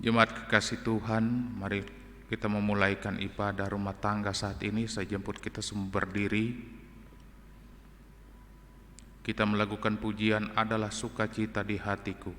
Jemaat kekasih Tuhan, mari kita memulaikan ibadah rumah tangga saat ini. Saya jemput kita semua berdiri. Kita melakukan pujian adalah sukacita di hatiku.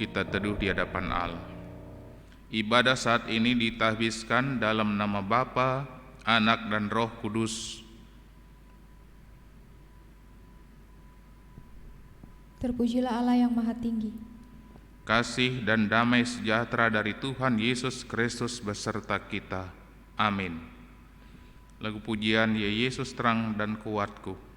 Kita teduh di hadapan Allah. Ibadah saat ini ditahbiskan dalam nama Bapa, Anak, dan Roh Kudus. Terpujilah Allah yang Maha Tinggi. Kasih dan damai sejahtera dari Tuhan Yesus Kristus beserta kita. Amin. Lagu pujian, Ya Yesus terang dan kuatku.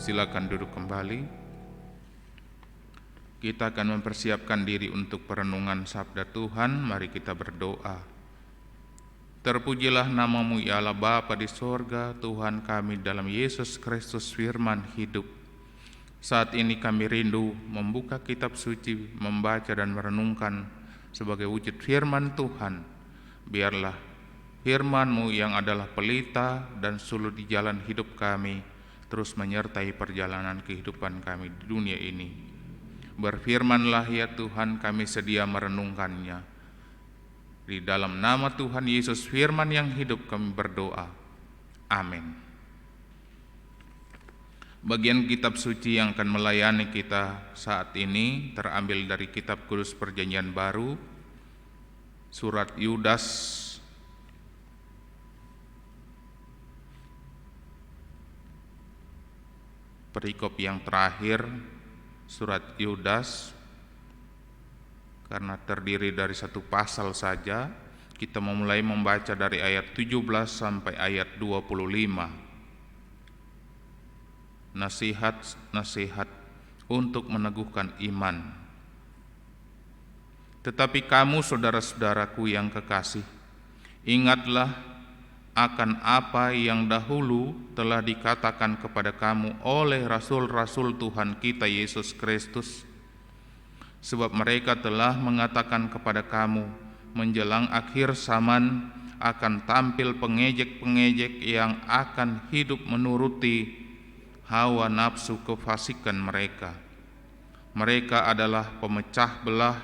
Silakan duduk kembali. Kita akan mempersiapkan diri untuk perenungan sabda Tuhan. Mari kita berdoa. Terpujilah namamu ya Allah Bapa di sorga, Tuhan kami dalam Yesus Kristus firman hidup. Saat ini kami rindu membuka kitab suci, membaca dan merenungkan sebagai wujud firman Tuhan. Biarlah firman-Mu yang adalah pelita dan suluh di jalan hidup kami terus menyertai perjalanan kehidupan kami di dunia ini. Berfirmanlah ya Tuhan, kami sedia merenungkannya. Di dalam nama Tuhan Yesus firman yang hidup kami berdoa. Amin. Bagian kitab suci yang akan melayani kita saat ini terambil dari kitab Kudus Perjanjian Baru, surat Yudas, perikop yang terakhir, surat Yudas. Karena terdiri dari satu pasal saja, kita memulai membaca dari ayat 17 sampai ayat 25. Nasihat untuk meneguhkan iman. Tetapi kamu saudara-saudaraku yang kekasih, ingatlah akan apa yang dahulu telah dikatakan kepada kamu oleh rasul-rasul Tuhan kita Yesus Kristus. Sebab mereka telah mengatakan kepada kamu, menjelang akhir zaman akan tampil pengejek-pengejek yang akan hidup menuruti hawa nafsu kefasikan mereka. Mereka adalah pemecah belah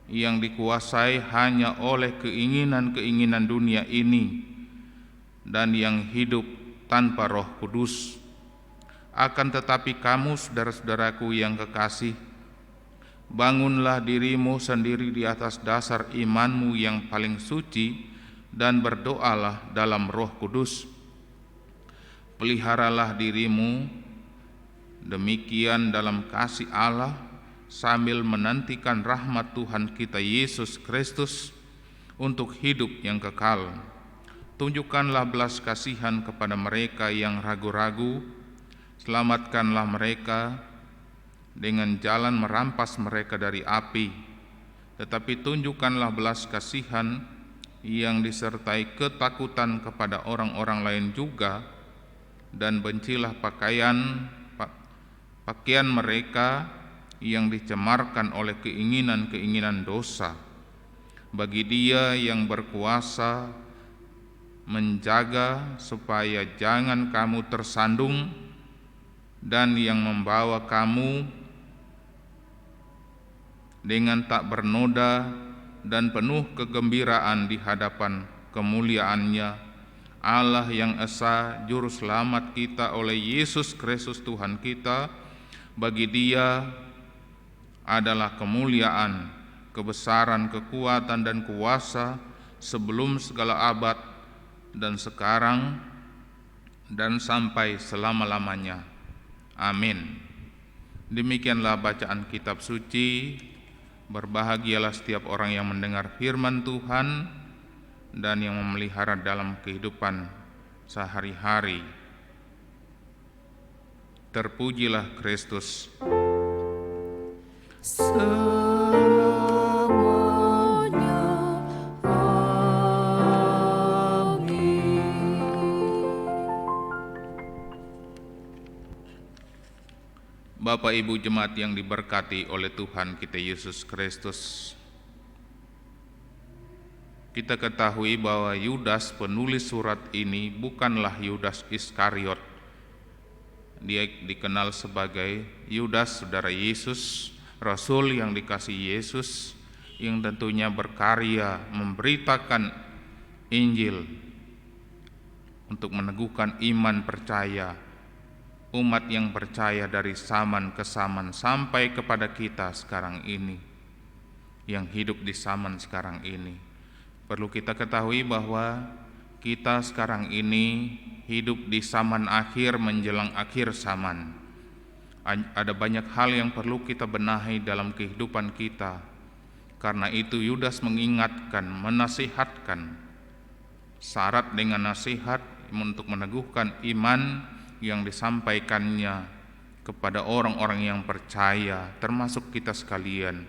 yang dikuasai hanya oleh keinginan-keinginan dunia ini dan yang hidup tanpa Roh Kudus. Akan tetapi kamu saudara-saudaraku yang kekasih, bangunlah dirimu sendiri di atas dasar imanmu yang paling suci dan berdoalah dalam Roh Kudus. Peliharalah dirimu demikian dalam kasih Allah, sambil menantikan rahmat Tuhan kita Yesus Kristus untuk hidup yang kekal. Tunjukkanlah belas kasihan kepada mereka yang ragu-ragu, selamatkanlah mereka dengan jalan merampas mereka dari api, tetapi tunjukkanlah belas kasihan yang disertai ketakutan kepada orang-orang lain juga, dan bencilah pakaian mereka yang dicemarkan oleh keinginan-keinginan dosa. Bagi Dia yang berkuasa menjaga supaya jangan kamu tersandung, dan yang membawa kamu dengan tak bernoda dan penuh kegembiraan di hadapan kemuliaan-Nya, Allah yang Esa Juru Selamat kita oleh Yesus Kristus Tuhan kita. Bagi Dia adalah kemuliaan, kebesaran, kekuatan, dan kuasa sebelum segala abad, dan sekarang, dan sampai selama-lamanya. Amin. Demikianlah bacaan kitab suci. Berbahagialah setiap orang yang mendengar firman Tuhan dan yang memelihara dalam kehidupan sehari-hari. Terpujilah Kristus. Bapak Ibu jemaat yang diberkati oleh Tuhan kita Yesus Kristus, kita ketahui bahwa Yudas penulis surat ini bukanlah Yudas Iskariot. Dia dikenal sebagai Yudas saudara Yesus, Rasul yang dikasihi Yesus, yang tentunya berkarya memberitakan Injil untuk meneguhkan iman percaya umat yang percaya dari zaman ke zaman sampai kepada kita sekarang ini, yang hidup di zaman sekarang ini. Perlu kita ketahui bahwa kita sekarang ini hidup di zaman akhir menjelang akhir zaman. Ada banyak hal yang perlu kita benahi dalam kehidupan kita. Karena itu Yudas mengingatkan, menasihatkan. Syarat dengan nasihat untuk meneguhkan iman yang disampaikannya kepada orang-orang yang percaya, termasuk kita sekalian.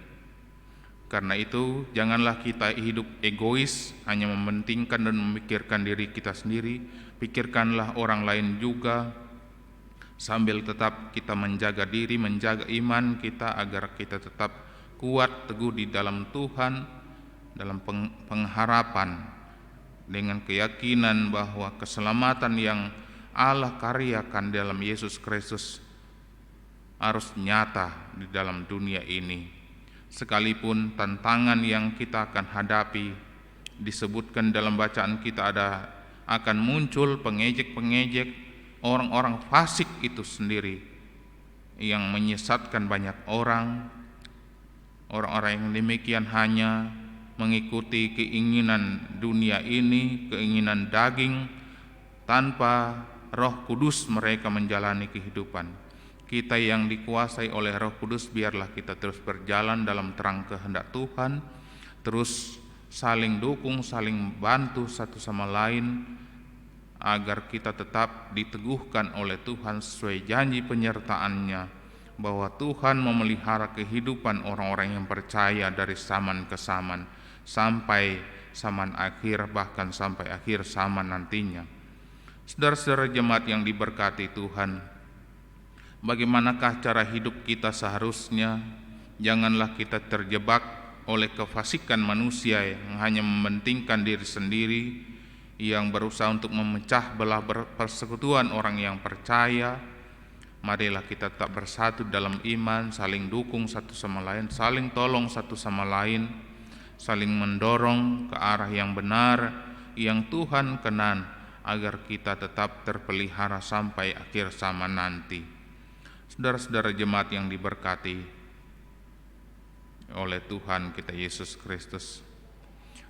Karena itu janganlah kita hidup egois, hanya mementingkan dan memikirkan diri kita sendiri. Pikirkanlah orang lain juga, sambil tetap kita menjaga diri, menjaga iman kita agar kita tetap kuat teguh di dalam Tuhan, dalam pengharapan, dengan keyakinan bahwa keselamatan yang Allah karyakan dalam Yesus Kristus harus nyata di dalam dunia ini. Sekalipun tantangan yang kita akan hadapi, disebutkan dalam bacaan kita akan muncul pengejek-pengejek, orang-orang fasik itu sendiri yang menyesatkan banyak orang. Orang-orang yang demikian hanya mengikuti keinginan dunia ini, keinginan daging, tanpa Roh Kudus mereka menjalani kehidupan. Kita yang dikuasai oleh Roh Kudus, biarlah kita terus berjalan dalam terang kehendak Tuhan, terus saling dukung, saling bantu satu sama lain, agar kita tetap diteguhkan oleh Tuhan sesuai janji penyertaan-Nya, bahwa Tuhan memelihara kehidupan orang-orang yang percaya dari zaman ke zaman, sampai zaman akhir, bahkan sampai akhir zaman nantinya. Saudara-saudara jemaat yang diberkati Tuhan, bagaimanakah cara hidup kita seharusnya? Janganlah kita terjebak oleh kefasikan manusia yang hanya mementingkan diri sendiri, yang berusaha untuk memecah belah persekutuan orang yang percaya. Marilah kita tetap bersatu dalam iman, saling dukung satu sama lain, saling tolong satu sama lain, saling mendorong ke arah yang benar, yang Tuhan kenan, agar kita tetap terpelihara sampai akhir zaman nanti. Saudara-saudara jemaat yang diberkati oleh Tuhan kita Yesus Kristus,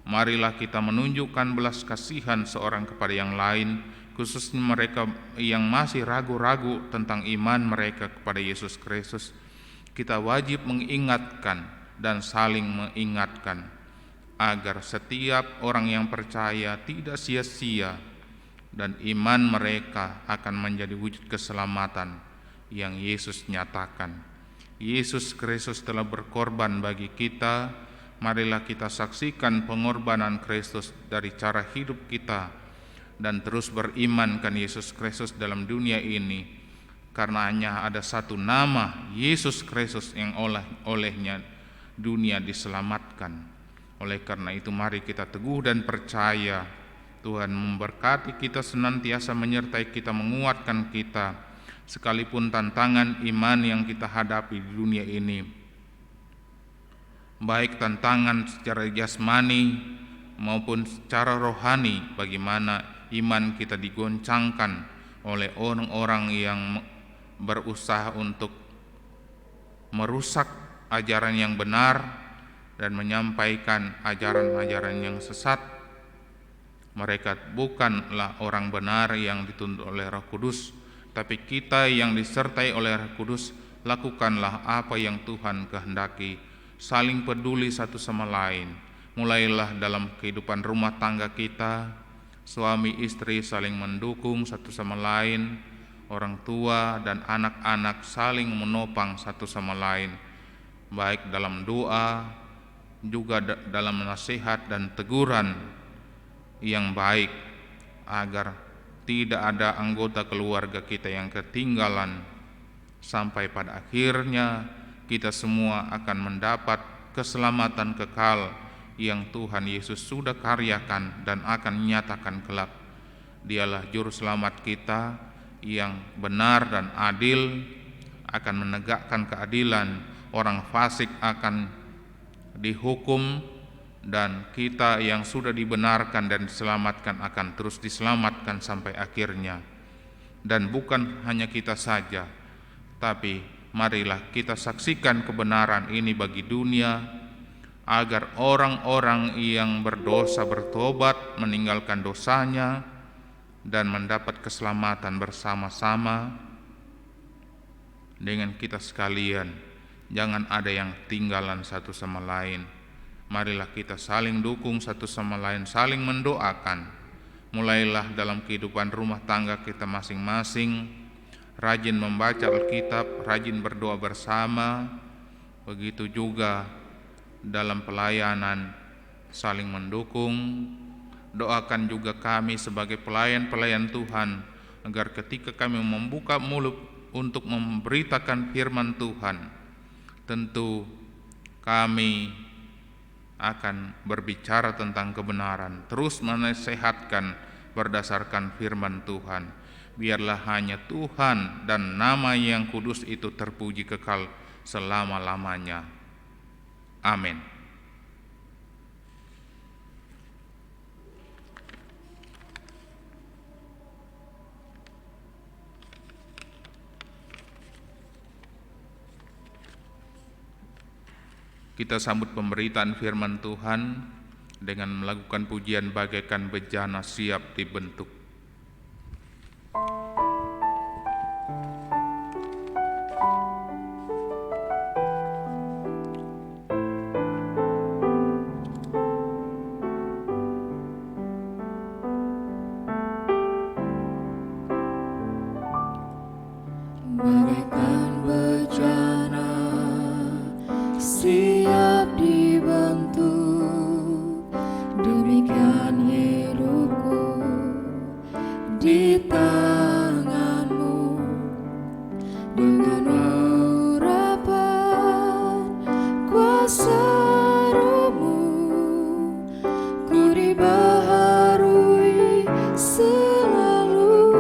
marilah kita menunjukkan belas kasihan seorang kepada yang lain, khususnya mereka yang masih ragu-ragu tentang iman mereka kepada Yesus Kristus. Kita wajib mengingatkan dan saling mengingatkan, agar setiap orang yang percaya tidak sia-sia, dan iman mereka akan menjadi wujud keselamatan yang Yesus nyatakan. Yesus Kristus telah berkorban bagi kita, marilah kita saksikan pengorbanan Kristus dari cara hidup kita dan terus berimankan Yesus Kristus dalam dunia ini, karena hanya ada satu nama, Yesus Kristus, yang olehnya dunia diselamatkan. Oleh karena itu mari kita teguh dan percaya. Tuhan memberkati kita senantiasa, menyertai kita, menguatkan kita sekalipun tantangan iman yang kita hadapi di dunia ini, baik tantangan secara jasmani maupun secara rohani. Bagaimana iman kita digoncangkan oleh orang-orang yang berusaha untuk merusak ajaran yang benar dan menyampaikan ajaran-ajaran yang sesat. Mereka bukanlah orang benar yang dituntut oleh Roh Kudus, tapi kita yang disertai oleh Roh Kudus, lakukanlah apa yang Tuhan kehendaki. Saling peduli satu sama lain. Mulailah dalam kehidupan rumah tangga kita, suami istri saling mendukung satu sama lain, orang tua dan anak-anak saling menopang satu sama lain, baik dalam doa, juga dalam nasihat dan teguran yang baik, agar tidak ada anggota keluarga kita yang ketinggalan, sampai pada akhirnya kita semua akan mendapat keselamatan kekal yang Tuhan Yesus sudah karyakan dan akan nyatakan kelak. Dialah juru selamat kita yang benar dan adil, akan menegakkan keadilan. Orang fasik akan dihukum, dan kita yang sudah dibenarkan dan diselamatkan akan terus diselamatkan sampai akhirnya. Dan bukan hanya kita saja, tapi marilah kita saksikan kebenaran ini bagi dunia, agar orang-orang yang berdosa bertobat, meninggalkan dosanya, dan mendapat keselamatan bersama-sama dengan kita sekalian. Jangan ada yang tinggalan satu sama lain. Marilah kita saling dukung satu sama lain, saling mendoakan. Mulailah dalam kehidupan rumah tangga kita masing-masing, rajin membaca Alkitab, rajin berdoa bersama. Begitu juga dalam pelayanan, saling mendukung. Doakan juga kami sebagai pelayan-pelayan Tuhan, agar ketika kami membuka mulut untuk memberitakan firman Tuhan, tentu kami akan berbicara tentang kebenaran, terus menasehatkan berdasarkan firman Tuhan. Biarlah hanya Tuhan dan nama yang kudus itu terpuji kekal selama-lamanya. Amin. Kita sambut pemberitaan firman Tuhan dengan melakukan pujian bagaikan bejana siap dibentuk. Bagaikan bejana siap dibentuk, demikian hidupku di tanganmu. Dengan urapan kuasa Roh-Mu, ku dibaharui selalu.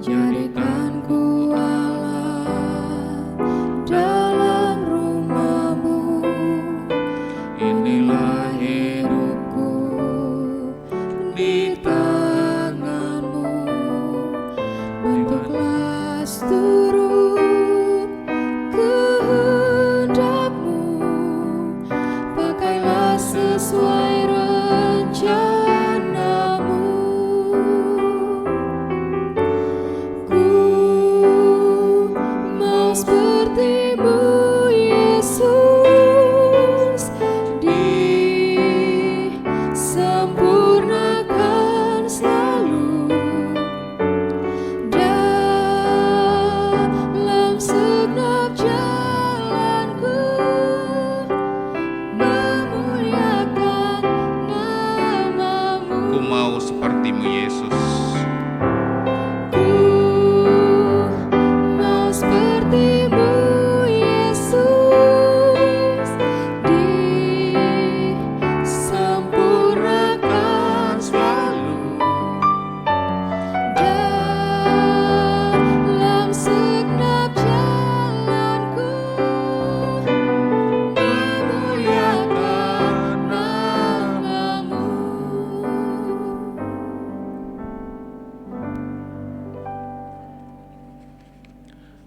Jadikan ku Allah dalam rumah-Mu. Inilah hidupku di tangan-Mu. Bentuklah seturut kehendak-Mu. Pakailah sesuai rencana-Mu. Seperti-Mu Yesus, disempurnakan selalu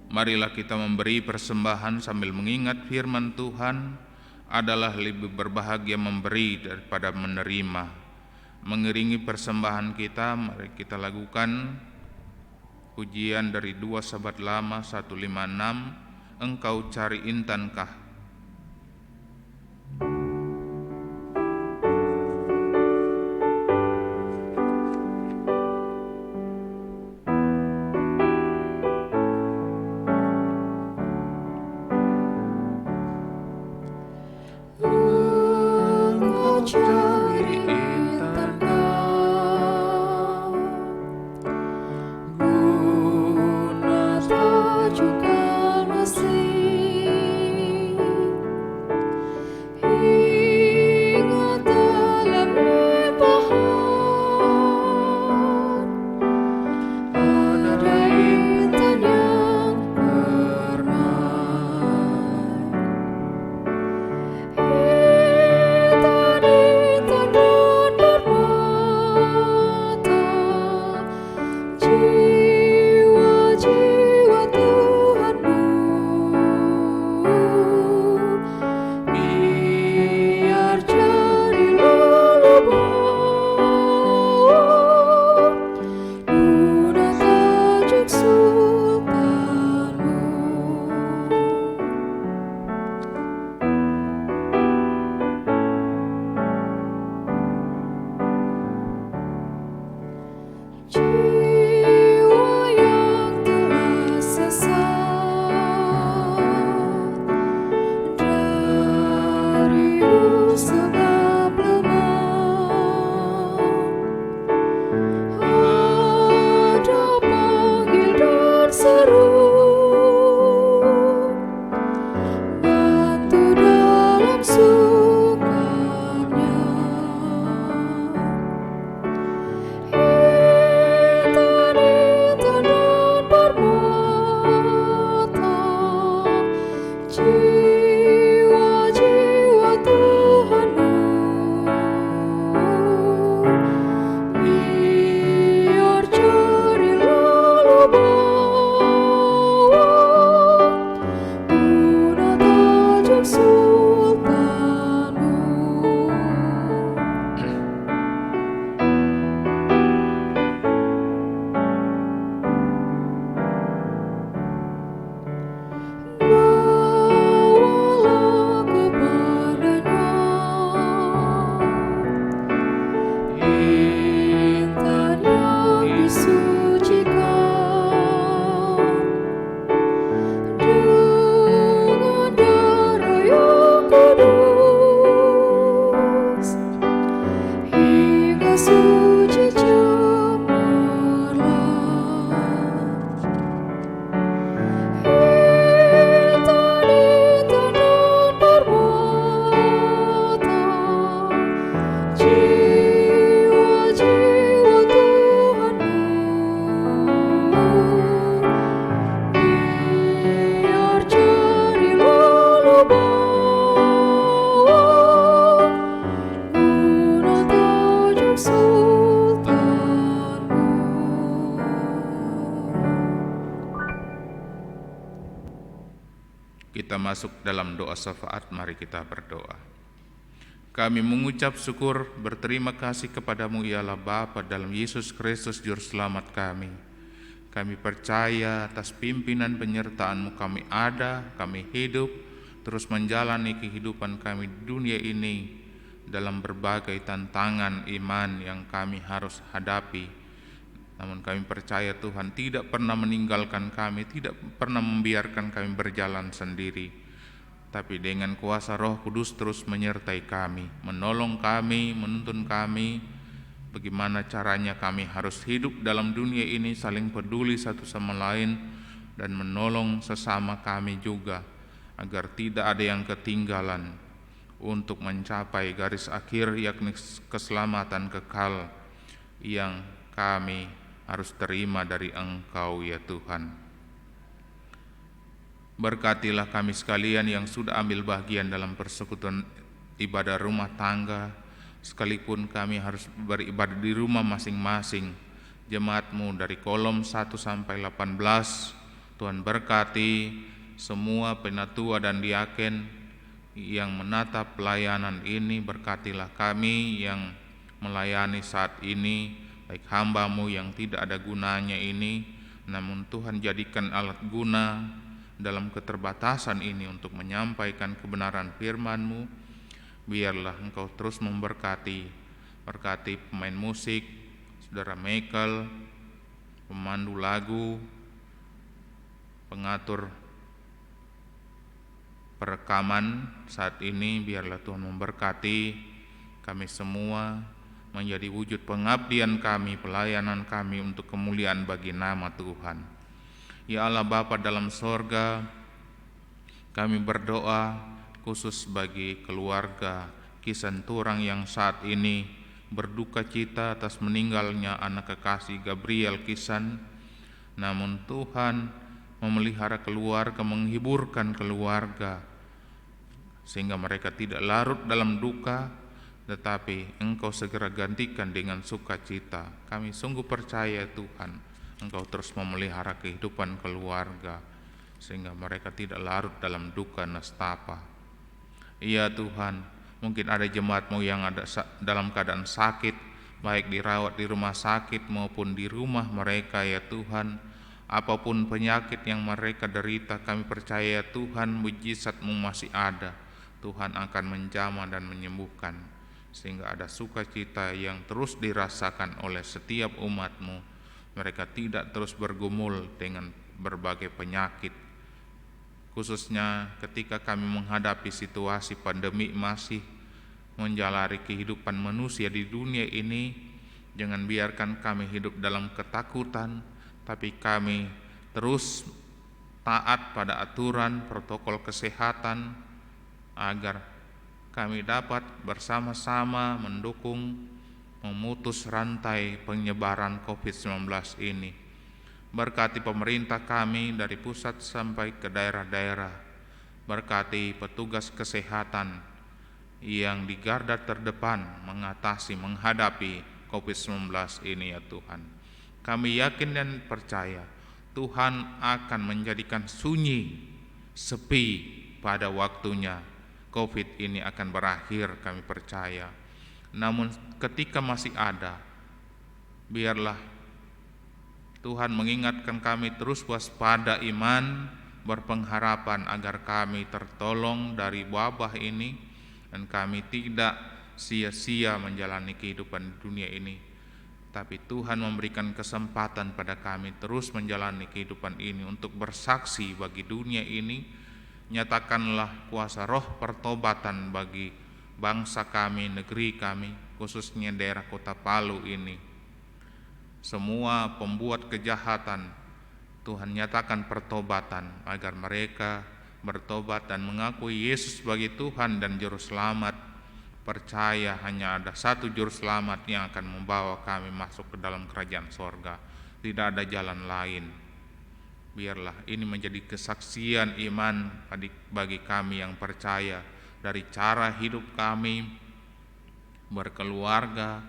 Marilah kita memberi persembahan sambil mengingat firman Tuhan adalah lebih berbahagia memberi daripada menerima. Mengiringi persembahan kita, mari kita lakukan pujian dari 2 Sahabat Lama 156, Engkau cari intankah. Engkau cari intankah, guna tajukan masih. Ingat dalam limpahan, ada intan yang permai. Intan-intan dan permata, jiwa-jiwa Tuhanmu. Biar cari luluban, guna tajuk sultanmu. Jiwa yang telah sesat dari sebab lemah, ada panggil dan seru, bantu dalam sukanya. Intan-intan dan permata, jiwa-jiwa Tuhanmu. Biar cari luluban, guna tajuk sultanmu. Bawalah kepadanya intan yang disucikan dengan darah yang kudus, hingga suci cemerlang. Intan-intan dan permata, jiwa-jiwa Tuhanmu. Biar cari luluban, guna tajuk sultanmu. Kita masuk dalam doa syafaat, mari kita berdoa. Kami mengucap syukur berterima kasih kepadamu ya Allah Bapa dalam Yesus Kristus Juru Selamat kami. Kami percaya atas pimpinan penyertaan-Mu kami ada, kami hidup, terus menjalani kehidupan kami di dunia ini dalam berbagai tantangan iman yang kami harus hadapi. Namun kami percaya Tuhan tidak pernah meninggalkan kami, tidak pernah membiarkan kami berjalan sendiri. Tapi dengan kuasa Roh Kudus terus menyertai kami, menolong kami, menuntun kami, bagaimana caranya kami harus hidup dalam dunia ini saling peduli satu sama lain dan menolong sesama kami juga, agar tidak ada yang ketinggalan untuk mencapai garis akhir yakni keselamatan kekal yang kami harus terima dari Engkau ya Tuhan. Berkatilah kami sekalian yang sudah ambil bagian dalam persekutuan ibadah rumah tangga, sekalipun kami harus beribadah di rumah masing-masing. Jemaat-Mu dari kolom 1 sampai 18 Tuhan berkati semua penatua dan diaken yang menatap pelayanan ini. Berkatilah kami yang melayani saat ini, baik hamba-Mu yang tidak ada gunanya ini, namun Tuhan jadikan alat guna dalam keterbatasan ini untuk menyampaikan kebenaran firman-Mu. Biarlah Engkau terus memberkati, berkati pemain musik, Saudara Michael, pemandu lagu, pengatur perekaman saat ini. Biarlah Tuhan memberkati kami semua menjadi wujud pengabdian kami, pelayanan kami untuk kemuliaan bagi nama Tuhan. Ya Allah Bapa dalam sorga, kami berdoa khusus bagi keluarga Kisan Turang yang saat ini berduka cita atas meninggalnya anak kekasih Gabriel Kisan. Namun Tuhan memelihara keluarga, menghiburkan keluarga, sehingga mereka tidak larut dalam duka, tetapi Engkau segera gantikan dengan sukacita. Kami sungguh percaya Tuhan, Engkau terus memelihara kehidupan keluarga, sehingga mereka tidak larut dalam duka nestapa. Iya Tuhan, mungkin ada jemaat-Mu yang ada dalam keadaan sakit, baik dirawat di rumah sakit maupun di rumah mereka ya Tuhan. Apapun penyakit yang mereka derita, kami percaya Tuhan, mujizat-Mu masih ada. Tuhan akan menjamah dan menyembuhkan, sehingga ada sukacita yang terus dirasakan oleh setiap umat-Mu. Mereka tidak terus bergumul dengan berbagai penyakit, khususnya ketika kami menghadapi situasi pandemi masih menjalari kehidupan manusia di dunia ini. Jangan biarkan kami hidup dalam ketakutan, tapi kami terus taat pada aturan protokol kesehatan agar kami dapat bersama-sama mendukung memutus rantai penyebaran COVID-19 ini. Berkati pemerintah kami dari pusat sampai ke daerah-daerah. Berkati petugas kesehatan yang di garda terdepan menghadapi COVID-19 ini ya Tuhan. Kami yakin dan percaya Tuhan akan menjadikan sunyi, sepi pada waktunya. COVID ini akan berakhir, kami percaya. Namun ketika masih ada, biarlah Tuhan mengingatkan kami terus waspada iman, berpengharapan agar kami tertolong dari wabah ini, dan kami tidak sia-sia menjalani kehidupan di dunia ini. Tapi Tuhan memberikan kesempatan pada kami terus menjalani kehidupan ini untuk bersaksi bagi dunia ini. Nyatakanlah kuasa roh pertobatan bagi bangsa kami, negeri kami, khususnya daerah Kota Palu ini. Semua pembuat kejahatan, Tuhan nyatakan pertobatan agar mereka bertobat dan mengakui Yesus sebagai Tuhan dan Juru Selamat. Percaya hanya ada satu Juru Selamat yang akan membawa kami masuk ke dalam kerajaan sorga. Tidak ada jalan lain. Biarlah ini menjadi kesaksian iman bagi kami yang percaya. Dari cara hidup kami, berkeluarga,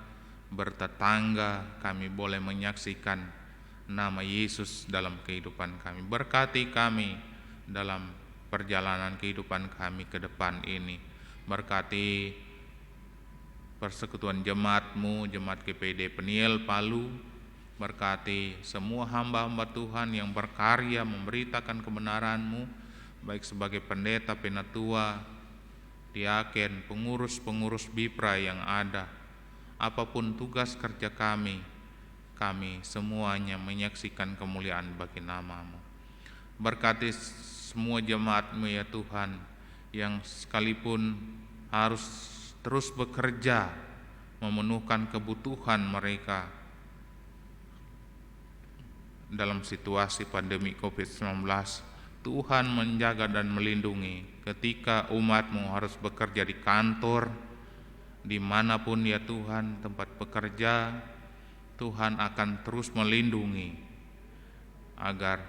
bertetangga, kami boleh menyaksikan nama Yesus dalam kehidupan kami. Berkati kami dalam perjalanan kehidupan kami ke depan ini. Berkati persekutuan jemaat-Mu, Jemaat GPD Peniel Palu. Berkati semua hamba-hamba Tuhan yang berkarya memberitakan kebenaran-Mu, baik sebagai pendeta, penatua, diaken, pengurus-pengurus BIPRA yang ada. Apapun tugas kerja kami semuanya menyaksikan kemuliaan bagi nama-Mu. Berkati semua jemaat-Mu ya Tuhan, yang sekalipun harus terus bekerja memenuhkan kebutuhan mereka dalam situasi pandemi COVID-19. Tuhan menjaga dan melindungi ketika umat-Mu harus bekerja di kantor, dimanapun ya Tuhan tempat bekerja. Tuhan akan terus melindungi agar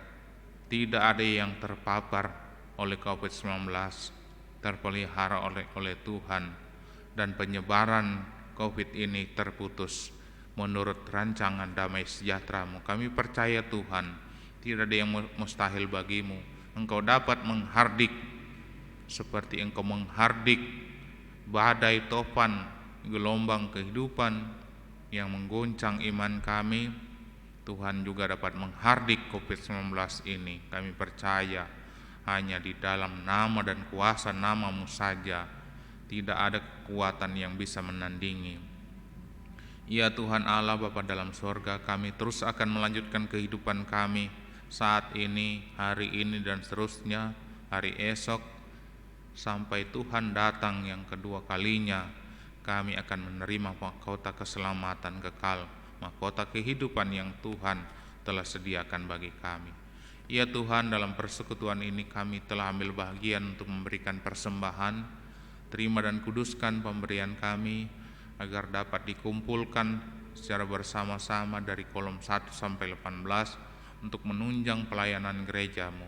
tidak ada yang terpapar oleh COVID-19, terpelihara oleh Tuhan, dan penyebaran COVID ini terputus menurut rancangan damai sejahtera-Mu. Kami percaya Tuhan, Tidak ada yang mustahil bagimu. Engkau dapat menghardik seperti engkau menghardik badai topan gelombang kehidupan yang menggoncang iman kami. Tuhan juga dapat menghardik COVID-19 ini. Kami percaya hanya di dalam nama dan kuasa nama-Mu saja, tidak ada kekuatan yang bisa menandingi. Ya Tuhan Allah Bapa dalam sorga, kami terus akan melanjutkan kehidupan kami saat ini, hari ini dan seterusnya, hari esok, sampai Tuhan datang yang kedua kalinya. Kami akan menerima mahkota keselamatan kekal, mahkota kehidupan yang Tuhan telah sediakan bagi kami. Ya Tuhan, dalam persekutuan ini kami telah ambil bagian untuk memberikan persembahan. Terima dan kuduskan pemberian kami agar dapat dikumpulkan secara bersama-sama dari kolom 1 sampai 18 untuk menunjang pelayanan gereja-Mu.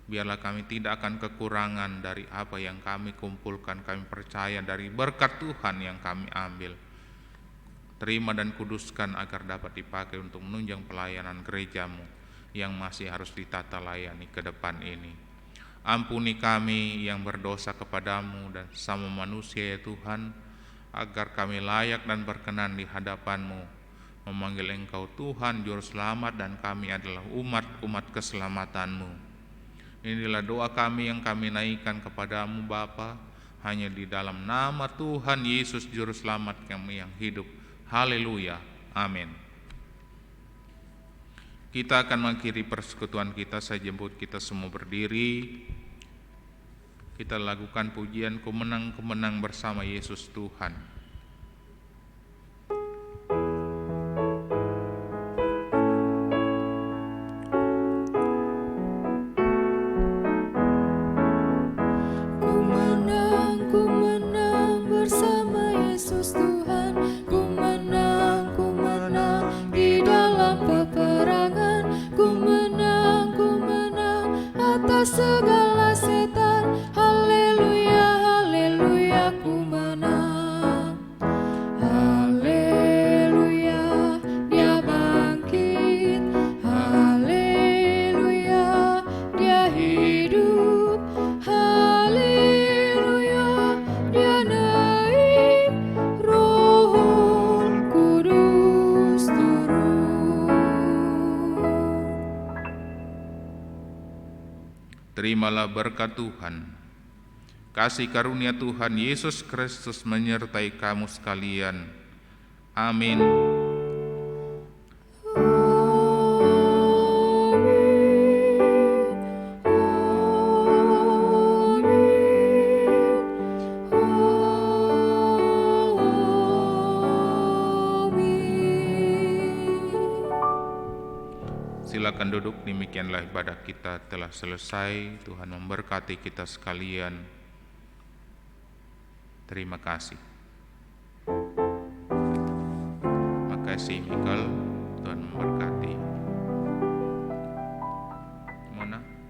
Biarlah kami tidak akan kekurangan dari apa yang kami kumpulkan. Kami percaya dari berkat Tuhan yang kami ambil. Terima dan kuduskan agar dapat dipakai untuk menunjang pelayanan gereja-Mu yang masih harus ditata layani ke depan ini. Ampuni kami yang berdosa kepadamu dan sama manusia ya Tuhan, agar kami layak dan berkenan di hadapan-Mu, memanggil Engkau Tuhan Juru Selamat, dan kami adalah umat keselamatan-Mu. Inilah doa kami yang kami naikkan kepadamu Bapa, hanya di dalam nama Tuhan Yesus Juru Selamat kami yang hidup. Haleluya, amin. Kita akan mengakhiri persekutuan kita. Saya jemput kita semua berdiri. Kita lakukan pujian Ku menang bersama Yesus Tuhan. Ku menang bersama Yesus Tuhan. Ku menang di dalam peperangan. Ku menang atas segala setan. Haleluya, haleluya, ku menang. Haleluya, Dia bangkit. Haleluya, Dia hidup. Haleluya, Dia naik. Roh Kudus turun. Terimalah berkat Tuhan. Kasih karunia Tuhan Yesus Kristus menyertai kamu sekalian. Amin. Silakan duduk, demikianlah ibadah kita telah selesai. Tuhan memberkati kita sekalian. Terima kasih. Makasih Michael.